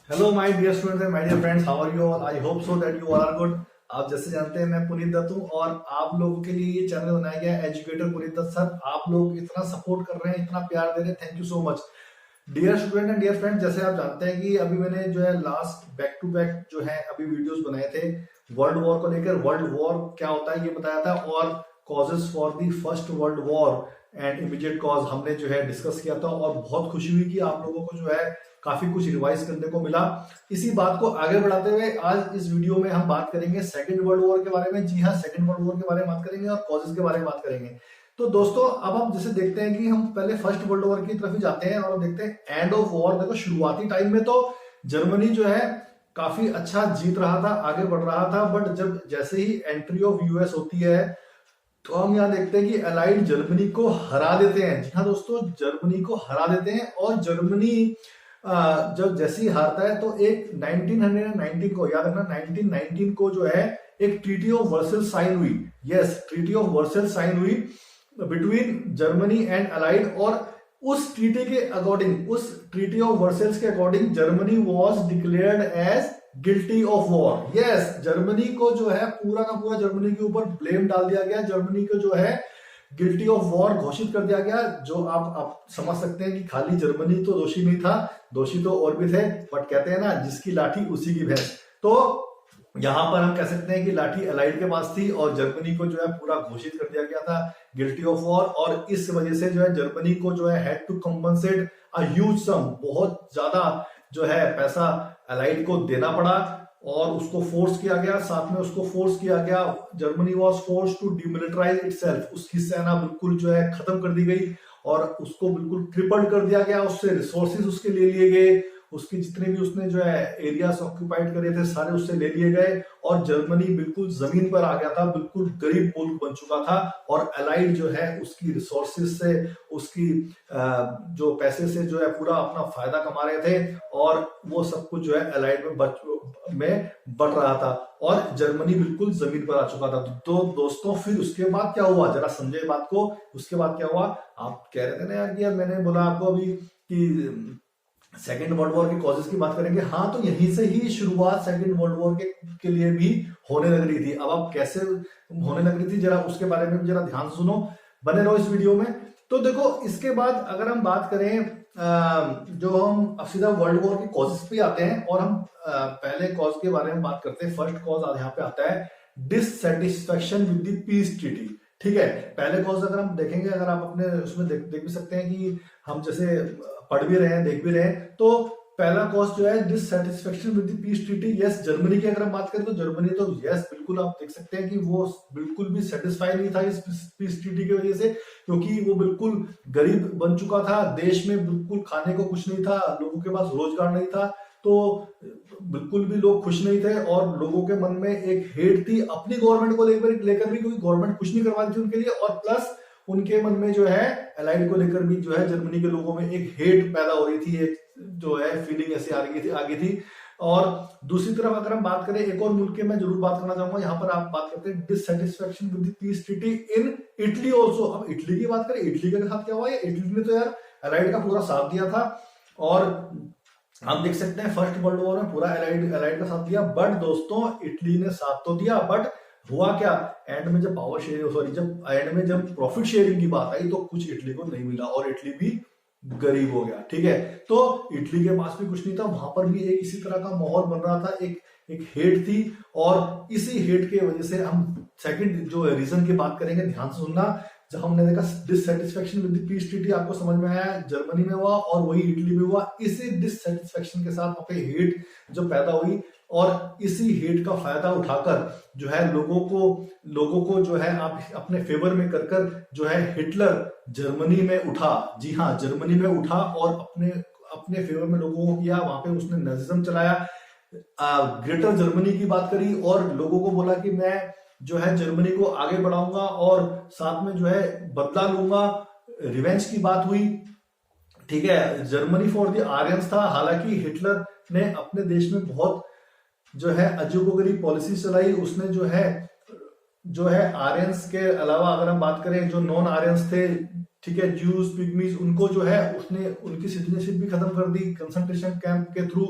Hello my dear students and my dear friends, how are you all? I hope so that you all are good. आप जैसे जानते हैं मैं पुनीत दत्त हूं और आप लोगों के लिए ये चैनल बनाया गया है एजुकेटर पुनीत दत्त सर। आप लोग इतना सपोर्ट कर रहे हैं, इतना प्यार दे रहे हैं, thank you so much. Dear student and dear friend, जैसे आप जानते हैं कि अभी मैंने जो है लास्ट बैक टू बैक जो है अभी वीडियोस बनाए थे वर्ल्ड वॉर को लेकर। वर्ल्ड वॉर क्या होता है ये बताया था और causes for the first world war and immediate cause हमने जो है डिस्कस किया था और बहुत खुशी हुई कि आप लोगों को जो है काफी कुछ रिवाइज करने को मिला। इसी बात को आगे बढ़ाते हुए आज इस वीडियो में हम बात करेंगे सेकेंड वर्ल्ड वॉर के बारे में। जी हाँ, सेकेंड वर्ल्ड वॉर के बारे में बात करेंगे और कॉजेस के बारे में बात करेंगे। तो दोस्तों अब हम जैसे देखते हैं कि हम पहले फर्स्ट वर्ल्ड वॉर की तरफ ही जाते हैं और देखते हैं एंड ऑफ वॉर। देखो शुरुआती टाइम में तो जर्मनी जो है काफी अच्छा जीत रहा था, आगे बढ़ रहा था, बट जब जैसे ही एंट्री ऑफ यूएस होती है तो हम यहाँ देखते हैं कि अलाइड जर्मनी को हरा देते हैं। जी हाँ दोस्तों, जर्मनी को हरा देते हैं और जर्मनी जब जैसे ही हारता है तो एक 1919 को, याद रखना 1919 को जो है एक ट्रीटी ऑफ वर्सेल्स साइन हुई। Yes, treaty of Versailles sign हुई बिटवीन जर्मनी एंड अलाइड। और उस ट्रीटी के अकॉर्डिंग, उस ट्रीटी ऑफ वर्सेल्स के according Germany was declared as guilty of war. Yes, Germany को जो है पूरा का पूरा जर्मनी के ऊपर ब्लेम डाल दिया गया, जर्मनी को जो है गिल्टी ऑफ वॉर घोषित कर दिया गया। जो आप समझ सकते हैं कि खाली जर्मनी तो दोषी नहीं था, दोषी तो और भी थे, बट कहते हैं ना जिसकी लाठी उसी की भैंस। तो यहां पर हम कह सकते हैं कि लाठी अलाइड के पास थी और जर्मनी को जो है पूरा घोषित कर दिया गया था गिल्टी ऑफ वॉर। और इस वजह से जो है जर्मनी को जो है had to compensate a huge sum, बहुत ज्यादा जो है पैसा अलाइड को देना पड़ा और उसको फोर्स किया गया। साथ में उसको फोर्स किया गया, Germany was force to demilitarise itself. उसकी सेना बिल्कुल जो है खत्म कर दी गई और उसको बिल्कुल क्रिपल्ड कर दिया गया। उससे रिसोर्सेज उसके ले लिए गए, उसके जितने भी उसने जो है एरियाज ऑक्यूपाइड करे थे सारे उससे ले लिए गए और जर्मनी बिल्कुल जमीन पर आ गया था, बिल्कुल गरीब मुल्क बन चुका था। और अलाइड जो है उसकी रिसोर्सेज से, उसकी जो पैसे से जो है पूरा अपना फायदा कमा रहे थे और वो सब कुछ जो है अलाइड में बढ़ रहा था और जर्मनी बिल्कुल जमीन पर आ चुका था। तो दोस्तों फिर उसके बाद क्या हुआ, जरा समझे बात को। उसके बाद क्या हुआ, आप कह रहे थे ना यार कि यार मैंने बोला आपको अभी कि सेकेंड वर्ल्ड वॉर के कॉजेस की बात करेंगे। हाँ, तो यहीं से ही शुरुआत सेकेंड वर्ल्ड वॉर के लिए भी होने लग रही थी। अब आप कैसे होने लग रही थी जरा उसके बारे में जरा ध्यान सुनो, बने रहो इस वीडियो में। तो देखो इसके बाद अगर हम बात करें जो हम अब सीधा वर्ल्ड वॉर के कॉजेस पे आते हैं और हम पहले कॉज के बारे में बात करते हैं। फर्स्ट कॉज यहाँ पे आता है dissatisfaction with the peace treaty. ठीक है, पहले कॉज अगर हम देखेंगे, अगर आप अपने उसमें देख भी सकते हैं कि हम जैसे पढ़ भी रहे हैं, देख भी रहे हैं। तो पहला कॉज जो है dissatisfaction with the peace treaty. Yes, Germany की अगर हम बात करें तो जर्मनी तो यस बिल्कुल आप देख सकते हैं कि वो बिल्कुल भी सेटिस्फाई नहीं था इस पीस ट्रीटी की वजह से, क्योंकि वो बिल्कुल गरीब बन चुका था। देश में बिल्कुल खाने को कुछ नहीं था, लोगों के पास रोजगार नहीं था, तो बिल्कुल भी लोग खुश नहीं थे और लोगों के मन में एक हेट थी अपनी गवर्नमेंट को लेकर भी, क्योंकि गवर्नमेंट कुछ नहीं करवा रही थी उनके लिए। और प्लस उनके मन में जो है अलाइड को लेकर भी जो है जर्मनी के लोगों में एक हेट पैदा हो रही थी, एक जो है फीलिंग ऐसी आ गई थी। और दूसरी तरफ अगर हम बात करें एक और मुल्क के, मैं जरूर बात करना चाहूंगा यहाँ पर, आप बात करते हैं dissatisfaction with the peace treaty in Italy also. अब इटली की बात करें, इटली के साथ क्या हुआ, इटली ने तो यार अलाइड का पूरा साथ दिया था और हम देख सकते हैं फर्स्ट वर्ल्ड वॉर में पूरा अलाइड का साथ दिया। बट दोस्तों इटली ने साथ तो दिया, बट हुआ क्या, एंड में जब पावर शेयरिंग, सॉरी जब एंड में जब प्रॉफिट शेयरिंग की बात आई तो कुछ इटली को नहीं मिला और इटली भी गरीब हो गया। ठीक है, तो इटली के पास भी कुछ नहीं था, वहां पर भी एक इसी तरह का माहौल बन रहा था, एक हेट थी। और इसी हेट की वजह से हम सेकंड जो रीजन की बात करेंगे, ध्यान से सुनना। जब हमने देखा dissatisfaction with the peace treaty, आपको समझ में आया जर्मनी में हुआ और वही इटली में हुआ। इसी डिससेटिस्फेक्शन के साथ वहां पे हेट जो पैदा हुई और इसी हेट का फायदा उठाकर जो है लोगों को जो है आप अपने फेवर में कर जो है हिटलर जर्मनी में उठा। जी हाँ, जर्मनी में उठा और अपने फेवर में लोगों को किया। वहां पे उसने नाजिज्म चलाया, ग्रेटर जर्मनी की बात करी और लोगों को बोला कि मैं जो है जर्मनी को आगे बढ़ाऊंगा और साथ में जो है बदला लूंगा, रिवेंज की बात हुई। ठीक है, जर्मनी फॉर द आर्यंस था। हालांकि हिटलर ने अपने देश में बहुत जो है अजीबोगरीब पॉलिसी चलाई। उसने जो है आर्यंस के अलावा अगर हम बात करें जो नॉन आर्यंस थे, ठीक है, ज्यूज पिग्मीज, उनको जो है उसने उनकी सिटीजनशिप भी खत्म कर दी कंसंट्रेशन कैंप के थ्रू।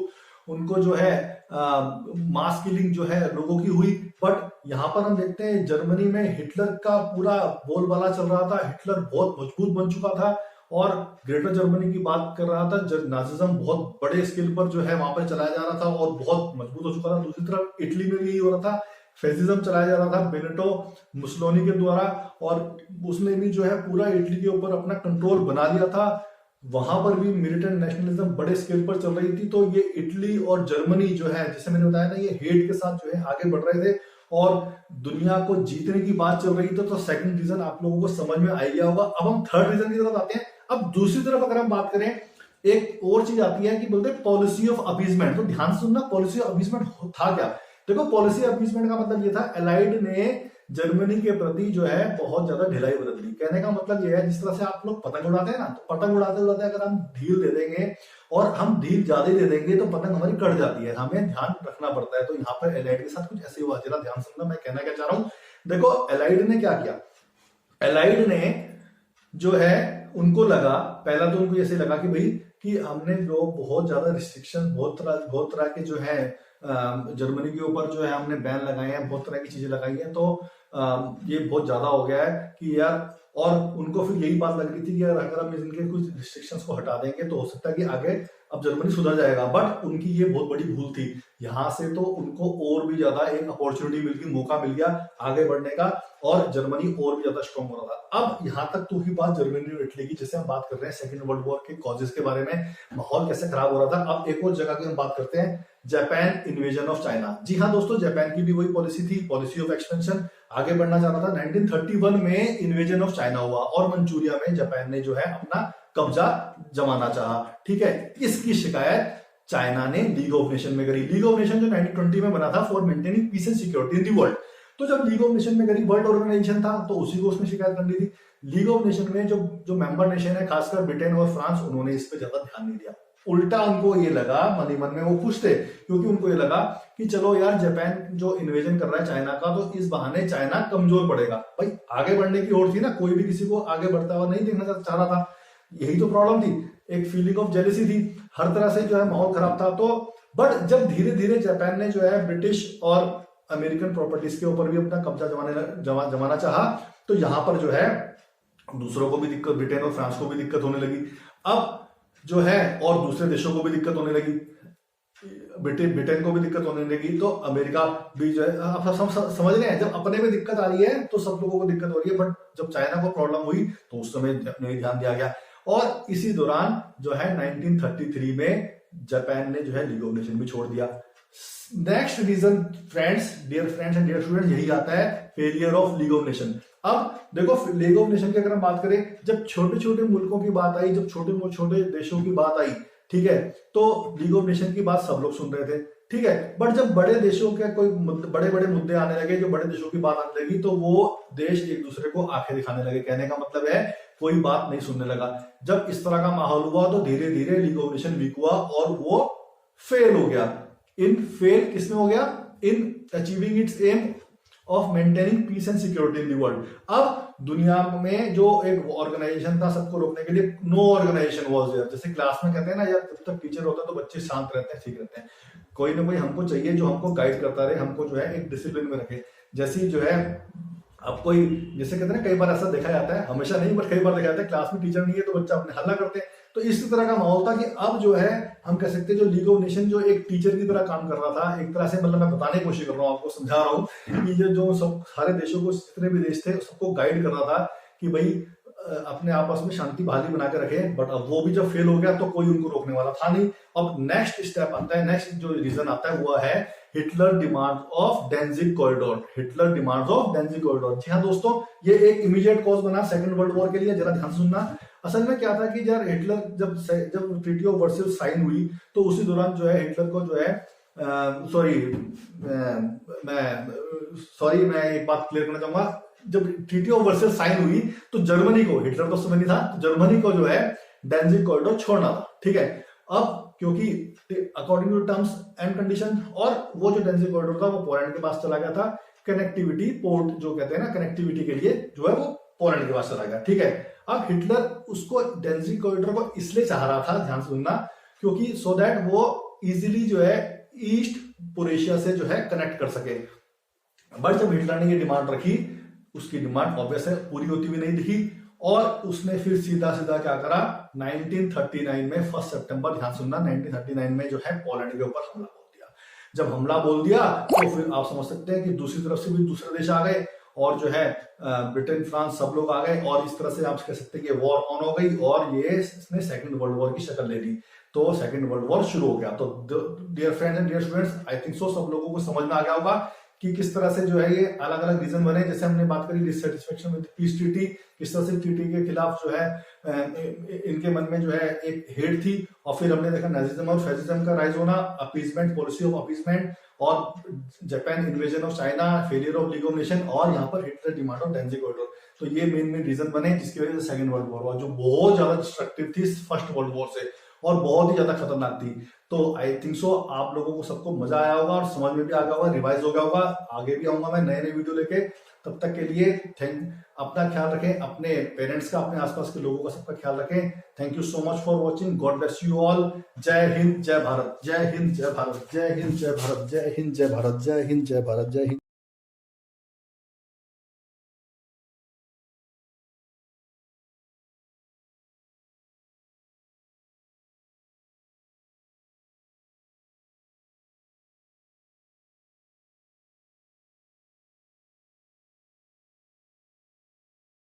उनको जो है मास किलिंग जो है लोगों की हुई। बट यहाँ पर हम देखते हैं जर्मनी में हिटलर का पूरा बोलबाला चल रहा था, हिटलर बहुत मजबूत बन चुका था और ग्रेटर जर्मनी की बात कर रहा था। नाजिज्म बहुत बड़े स्केल पर जो है वहां पर चलाया जा रहा था और बहुत मजबूत हो चुका था। दूसरी तरफ इटली में भी यही हो रहा था, फेसिज्म चलाया जा रहा था बेनेटो मुसोलिनी के द्वारा, और उसने भी जो है पूरा इटली के ऊपर अपना कंट्रोल बना लिया था। वहां पर भी मिलिटेंट नेशनलिज्म बड़े स्केल पर चल रही थी। तो ये इटली और जर्मनी जो है, जैसे मैंने बताया ना, ये हेट के साथ जो है आगे बढ़ रहे थे और दुनिया को जीतने की बात चल रही थी। तो सेकंड रीजन आप लोगों को समझ में आ गया होगा। अब हम थर्ड रीजन की तरफ आते हैं। अब दूसरी तरफ अगर हम बात करें, एक और चीज आती है कि बोलते हैं पॉलिसी ऑफ अपीजमेंट। तो ध्यान से सुनना, पॉलिसी ऑफ अपीजमेंट था क्या? देखो, पॉलिसी अपीजमेंट का मतलब ये था, एलाइड ने जर्मनी के प्रति जो है बहुत ज्यादा ढिलाई बरत ली। कहने का मतलब ये है, जिस तरह से आप लोग पतंग उड़ाते हैं ना, तो पतंग उड़ाते उड़ाते अगर हम ढील दे देंगे और हम ढील ज्यादा दे देंगे तो पतंग हमारी कट जाती है, हमें ध्यान रखना पड़ता है। तो यहाँ पर एलाइड के साथ कुछ ऐसे हुआ। जरा ध्यान सुनना, मैं कहना क्या चाह रहा हूँ। देखो, एलाइड ने क्या किया, एलाइड ने जो है उनको लगा, पहला तो उनको ऐसे लगा कि भाई कि हमने जो बहुत ज्यादा रिस्ट्रिक्शन, बहुत तरह के जो है जर्मनी के ऊपर जो है हमने बैन लगाए हैं, बहुत तरह की चीजें लगाई हैं, तो ये बहुत ज्यादा हो गया है कि यार। और उनको फिर यही बात लग रही थी कि यार अगर हम इनके कुछ रिस्ट्रिक्शंस को हटा देंगे तो हो सकता है कि आगे अब जर्मनी सुधर जाएगा। बट उनकी ये बहुत बड़ी भूल थी। यहाँ से तो उनको और भी ज्यादा एक अपॉर्चुनिटी मिल गई, मौका मिल गया आगे बढ़ने का, और जर्मनी और भी ज्यादा स्ट्रॉन्ग हो रहा था। अब यहाँ तक तो ही बात जर्मनी और इटली की, जैसे हम बात कर रहे हैं सेकेंड वर्ल्ड वॉर के कॉजेस के बारे में, माहौल कैसे खराब हो रहा था। अब एक और जगह की हम बात करते हैं, जापान इन्वेजन ऑफ चाइना। जी हाँ दोस्तों, जापान की भी वही पॉलिसी थी, पॉलिसी ऑफ एक्सपेंशन, आगे बढ़ना चाह रहा था। 1931 में इन्वेजन ऑफ चाइना हुआ और मंचूरिया में जापान ने जो है अपना कब्जा जमाना चाहा। ठीक है, इसकी शिकायत चाइना ने लीग ऑफ नेशन में करी। लीग ऑफ नेशन जो 1920 में बना था for maintaining peace and security in the world. तो जब लीग ऑफ नेशन में करी, वर्ल्ड ऑर्गेनाइजेशन था, तो उसी को उसने शिकायत करनी थी। लीग ऑफ नेशन में जो मेंबर नेशन है, खासकर ब्रिटेन और फ्रांस, उन्होंने इस पर ज्यादा ध्यान नहीं दिया। उल्टा उनको ये लगा, मन ही मन में वो खुश थे, क्योंकि उनको ये लगा कि चलो यार, जापान जो इन्वेजन कर रहा है चाइना का, तो इस बहाने चाइना कमजोर पड़ेगा। भाई आगे बढ़ने की ओर थी ना, कोई भी किसी को आगे बढ़ता हुआ नहीं देखना चाह रहा था। यही तो प्रॉब्लम थी, एक फीलिंग ऑफ जेलेसी थी, हर तरह से जो है माहौल खराब था। तो बट जब धीरे धीरे जापान ने जो है ब्रिटिश और अमेरिकन प्रॉपर्टीज के ऊपर भी अपना कब्जा जमाना चाहा, तो यहां पर जो है दूसरों को भी दिक्कत, ब्रिटेन और फ्रांस को भी दिक्कत होने लगी। अब जो है और दूसरे देशों को भी दिक्कत होने लगी, ब्रिटेन को भी दिक्कत होने लगी, तो अमेरिका भी जो है, आप समझ रहे हैं, जब अपने में दिक्कत आ रही है तो सब लोगों को दिक्कत हो रही है। बट जब चाइना को प्रॉब्लम हुई तो उस समय नहीं ध्यान दिया गया। और इसी दौरान जो है 1933 में जापान ने जो है लीग ऑफ नेशन भी छोड़ दिया। Next reason friends, dear friends and dear students, यही आता है, failure of league of nation. अब देखो, लीग ऑफ नेशन की अगर हम बात करें, जब छोटे छोटे मुल्कों की बात आई, जब छोटे छोटे देशों की बात आई, ठीक है, तो लीग ऑफ नेशन की बात सब लोग सुन रहे थे, ठीक है। बट जब बड़े देशों के कोई बड़े बड़े मुद्दे आने लगे, जो बड़े देशों की बात आने लगी, तो वो देश एक दूसरे को आंखें दिखाने लगे। कहने का मतलब है कोई बात नहीं सुनने लगा। जब इस तरह का माहौल हुआ तो धीरे धीरे लीग ऑफ नेशन वीक हुआ और वो फेल हो गया। फेल किसमें हो गया? In achieving its aim of maintaining peace and security in the world. अब दुनिया में जो एक ऑर्गेनाइजेशन था सबको रोकने के लिए, नो ऑर्गेनाइजेशन वाज देयर। जैसे क्लास में कहते हैं ना यार, जब तक टीचर होता है तो बच्चे शांत रहते हैं, ठीक रहते हैं। कोई ना कोई हमको चाहिए जो हमको गाइड करता रहे, हमको जो है एक डिसिप्लिन में रखे। जैसी जो है अब कोई, जैसे कहते हैं ना, कई बार ऐसा देखा जाता है, हमेशा नहीं बट कई बार देखा जाता है, क्लास में टीचर नहीं है तो बच्चा अपने हल्ला करते हैं। तो इस तरह का माहौल था कि अब जो है हम कह सकते हैं जो लीग ऑफ नेशन जो एक टीचर की तरह काम कर रहा था, एक तरह से, मतलब मैं बताने की कोशिश कर रहा हूँ, आपको समझा रहा हूँ कि जो सब सारे देशों को, जितने भी देश थे, सबको गाइड कर रहा था कि भाई अपने आपस में शांति बहाली बना के रखे। बट अब वो भी जब फेल हो गया तो कोई उनको रोकने वाला था नहीं। अब नेक्स्ट स्टेप आता है, नेक्स्ट जो रीजन आता है वो है Hitler demand of Danzig corridor. Hitler demands of Danzig corridor. जी हाँ दोस्तों, ये एक इमीडिएट कॉज बना सेकंड वर्ल्ड वॉर के लिए। जरा ध्यान सुनना, असल में क्या था कि यार हिटलर जब ट्रीटी ऑफ वर्साइल्स साइन हुई तो उसी दौरान जो है हिटलर को जो है मैं एक बात क्लियर करना चाहूंगा। जब ट्रीटी ऑफ वर्साइल्स साइन हुई तो जर्मनी को, हिटलर तो उस समय नहीं था, तो जर्मनी को जो है डेंजिग कॉरिडोर छोड़ना था, ठीक है। अब क्योंकि according to terms and condition, और वो जो डेंजिग कॉरिडोर था वो पोलैंड के पास चला गया था। कनेक्टिविटी पोर्ट जो कहते हैं ना, कनेक्टिविटी के लिए जो है वो पोलैंड के पास चला गया, ठीक है। अब हिटलर उसको डेंजिग कॉरिडोर को इसलिए चाह रहा था, ध्यान सुनना, क्योंकि सो दैट वो इजीली जो है ईस्ट पुरेशिया से जो है कनेक्ट कर सके। बट जब हिटलर ने ये डिमांड रखी, उसकी डिमांड ऑब्वियस है पूरी होती हुई नहीं दिखी, और उसने फिर सीधा सीधा क्या करा, 1939 में 1 सितंबर, ध्यान सुनना, 1939 में जो है पोलैंड के ऊपर हमला बोल दिया। जब हमला बोल दिया तो फिर आप समझ सकते हैं कि दूसरी तरफ से भी दूसरे देश आ गए, और जो है ब्रिटेन, फ्रांस, सब लोग आ गए, और इस तरह से आप कह सकते हैं कि वॉर ऑन हो गई, और ये इसने सेकंड वर्ल्ड वॉर की शक्ल ले ली। तो सेकंड वर्ल्ड वॉर शुरू हो गया। तो dear friends and dear students, I think so सब लोगों को समझ में आ गया होगा कि किस तरह से जो है ये अलग अलग रीजन बने। जैसे हमने बात करी डिससेटिस्फेक्शन विद पीस ट्रीटी, किस तरह से ट्रीटी के खिलाफ जो है इनके मन में जो है एक हेट थी, और फिर हमने देखा नाजिज्म और फैसिज्म का राइज होना, अपीसमेंट, पॉलिसी ऑफ अपीसमेंट, और Japan invasion of China, failure of league of nation, और यहाँ पर Hitler demand of Danzig corridor. तो ये मेन रीजन बने जिसकी वजह से सेकंड वर्ल्ड वॉर हुआ, जो बहुत ज्यादा डिस्ट्रक्टिव थी फर्स्ट वर्ल्ड वॉर से, और बहुत ही ज्यादा खतरनाक थी। तो आई थिंक सो आप लोगों को सबको मजा आया होगा, और समझ में भी आ गया होगा, रिवाइज हो गया होगा। आगे भी आऊंगा मैं नए नए वीडियो लेके, तब तक के लिए अपना ख्याल रखें, अपने पेरेंट्स का, अपने आसपास के लोगों का सबका ख्याल रखें। Thank you so much for watching. God bless you all. जय हिंद, जय भारत, जय हिंद, जय भारत, जय हिंद, जय भारत, जय हिंद, जय भारत, जय हिंद, जय भारत, जय हिंद।